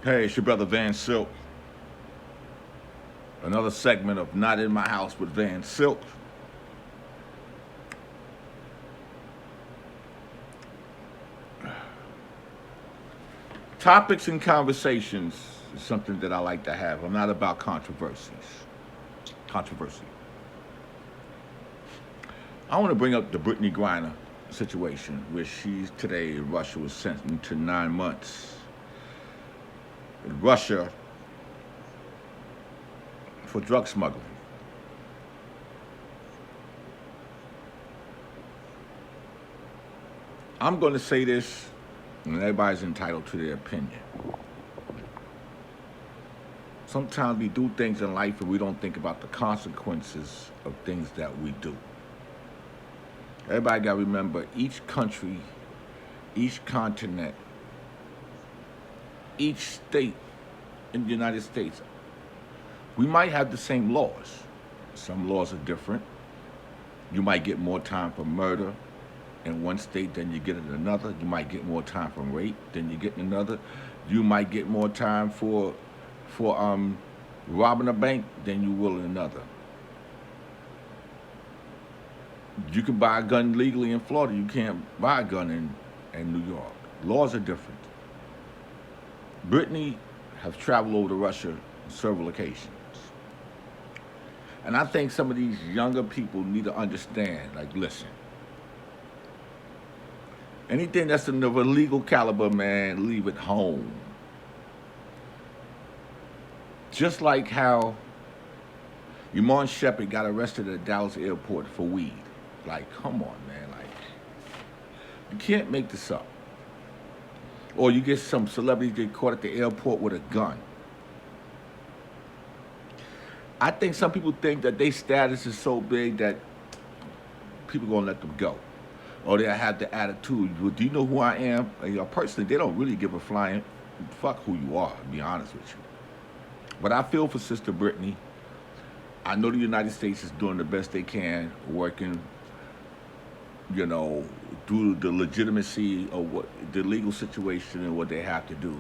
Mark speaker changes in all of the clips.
Speaker 1: Hey, it's your brother Van Silk. Another segment of Not in My House with Van Silk. Topics and conversations is something that I like to have. I'm not about controversy. I want to bring up the Brittany GRINER situation, where she's today in Russia was sentenced to 9 months in Russia for drug smuggling. I'm going to say this, and everybody's entitled to their opinion. Sometimes we do things in life and we don't think about the consequences of things that we do. Everybody got to remember each country, each continent, each state in the United States, we might have the same laws. Some laws are different. You might get more time for murder in one state than you get in another. You might get more time for rape than you get in another. You might get more time for robbing a bank than you will in another. You can buy a gun legally in Florida. You can't buy a gun in New York. Laws are different. Brittany has traveled over to Russia on several occasions. And I think some of these younger people need to understand, like, listen, anything that's of a legal caliber, man, leave it home. Just like how Iman Shepherd got arrested at Dallas airport for weed. Like, come on, man. Like, you can't make this up. Or you get some celebrities get caught at the airport with a gun. I think some people think that their status is so big that people gonna let them go. Or they have the attitude, well, do you know who I am? Personally, they don't really give a flying fuck who you are, to be honest with you. But I feel for Sister Brittany. I know the United States is doing the best they can, working, through the legitimacy of what the legal situation and what they have to do.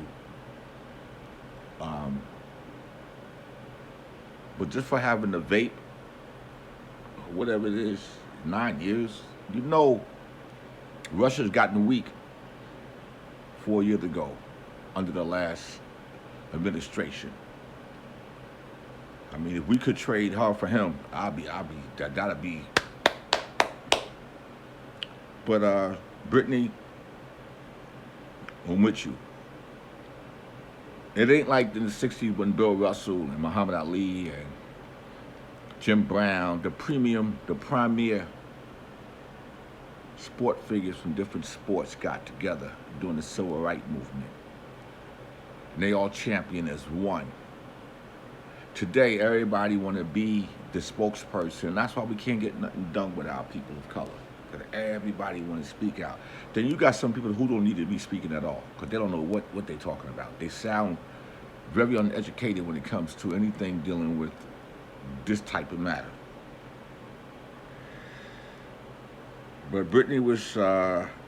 Speaker 1: But just for having the vape, or whatever it is, 9 years, Russia's gotten weak 4 years ago under the last administration. I mean, if we could trade her for him, that'd be. But Brittany, I'm with you. It ain't like in the '60s when Bill Russell and Muhammad Ali and Jim Brown, the premier sport figures from different sports got together during the civil rights movement. And they all championed as one. Today, everybody want to be the spokesperson. And that's why we can't get nothing done with our people of color. Because everybody want to speak out. Then you got some people who don't need to be speaking at all. Because they don't know what they're talking about. They sound very uneducated when it comes to anything dealing with this type of matter. But Brittany was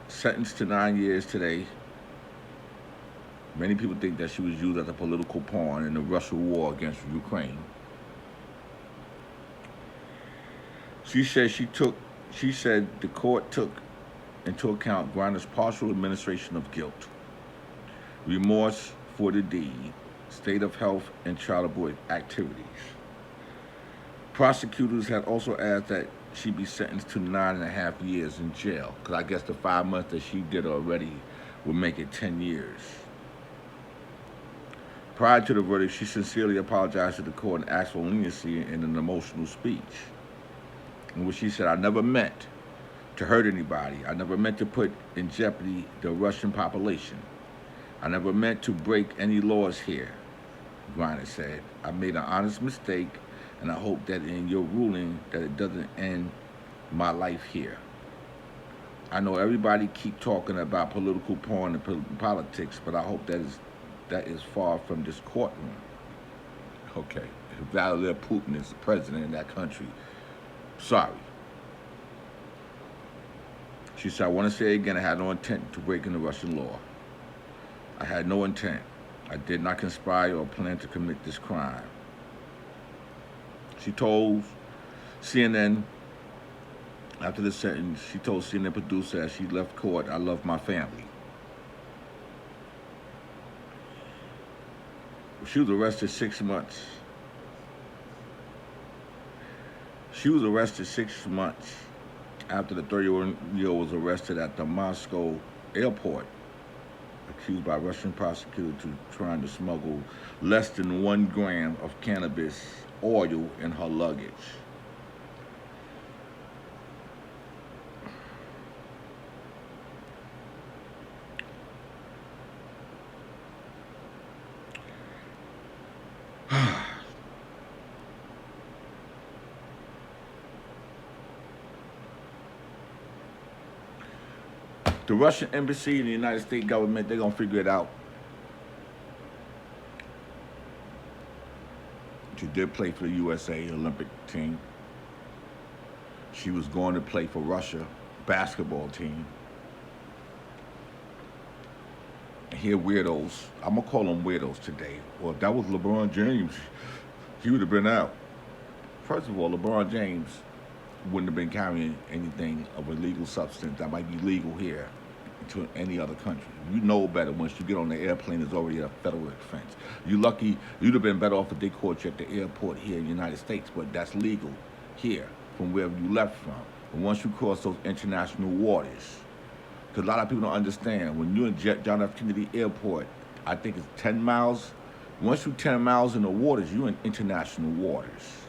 Speaker 1: sentenced to 9 years today. Many people think that she was used as a political pawn in the Russian war against Ukraine. She said the court took into account Griner's partial administration of guilt, remorse for the deed, state of health, and child abuse activities. Prosecutors had also asked that she be sentenced to 9.5 years in jail, because I guess the 5 months that she did already would make it 10 years. Prior to the verdict, she sincerely apologized to the court and asked for leniency in an emotional speech, in which she said, "I never meant to hurt anybody. I never meant to put in jeopardy the Russian population. I never meant to break any laws here," Griner said. "I made an honest mistake, and I hope that in your ruling that it doesn't end my life here. I know everybody keep talking about political porn and politics, but I hope that is far from this courtroom." Okay, if Vladimir Putin is the president of that country, sorry. She said, "I want to say again, I had no intent to break into Russian law. I had no intent. I did not conspire or plan to commit this crime. She told CNN after the sentence, she told CNN producer as she left court, I love my family. She was arrested 6 months. She was arrested 6 months after the 31-year-old was arrested at the Moscow airport, accused by Russian prosecutors to trying to smuggle less than 1 gram of cannabis oil in her luggage. The Russian embassy and the United States government, they're going to figure it out. She did play for the USA Olympic team. She was going to play for Russia basketball team. And here weirdos, I'm going to call them weirdos today. Well, if that was LeBron James, he would have been out. First of all, LeBron James wouldn't have been carrying anything of a legal substance that might be legal here to any other country. You know better once you get on the airplane, there's already a federal offense. You're lucky, you'd have been better off if they caught you at the airport here in the United States, but that's legal here from wherever you left from. But once you cross those international waters, because a lot of people don't understand, when you're in John F. Kennedy Airport, I think it's 10 miles. Once you're 10 miles in the waters, you're in international waters.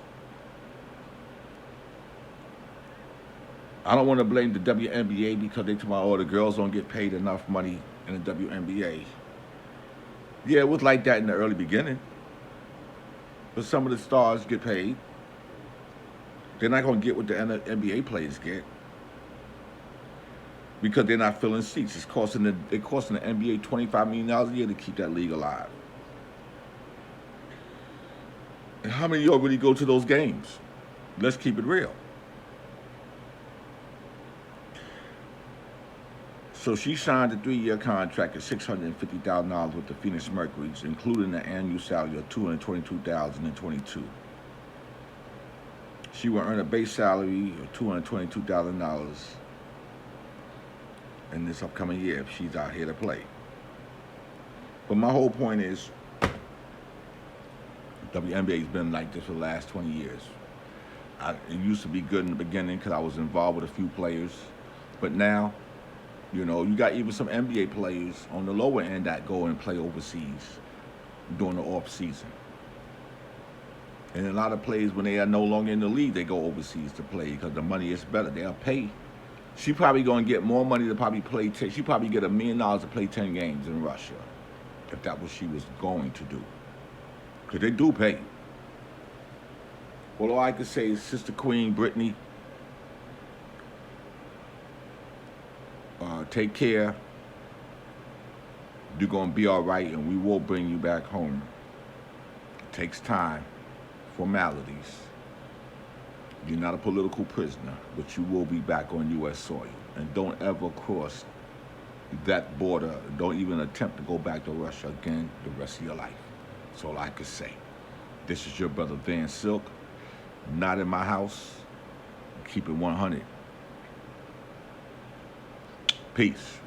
Speaker 1: I don't want to blame the WNBA because they told me, oh, the girls don't get paid enough money in the WNBA. Yeah, it was like that in the early beginning. But some of the stars get paid. They're not going to get what the NBA players get because they're not filling seats. It's costing the NBA $25 million a year to keep that league alive. And how many of y'all really go to those games? Let's keep it real. So she signed a 3-year contract at $650,000 with the Phoenix Mercury's, including an annual salary of $222,022. She will earn a base salary of $222,000 in this upcoming year if she's out here to play. But my whole point is, WNBA's been like this for the last 20 years. It used to be good in the beginning because I was involved with a few players, but now, you know, you got even some NBA players on the lower end that go and play overseas during the off season. And a lot of players, when they are no longer in the league, they go overseas to play because the money is better. They'll pay. She probably going to get more money to probably play. She probably get $1 million to play 10 games in Russia, if that was she was going to do. Because they do pay. Well, all I could say is, Sister Queen Brittany, take care. You're going to be all right, and we will bring you back home. It takes time, formalities. You're not a political prisoner, but you will be back on U.S. soil. And don't ever cross that border. Don't even attempt to go back to Russia again the rest of your life. That's all I could say. This is your brother Van Silk. Not in my house. Keep it 100. Peace.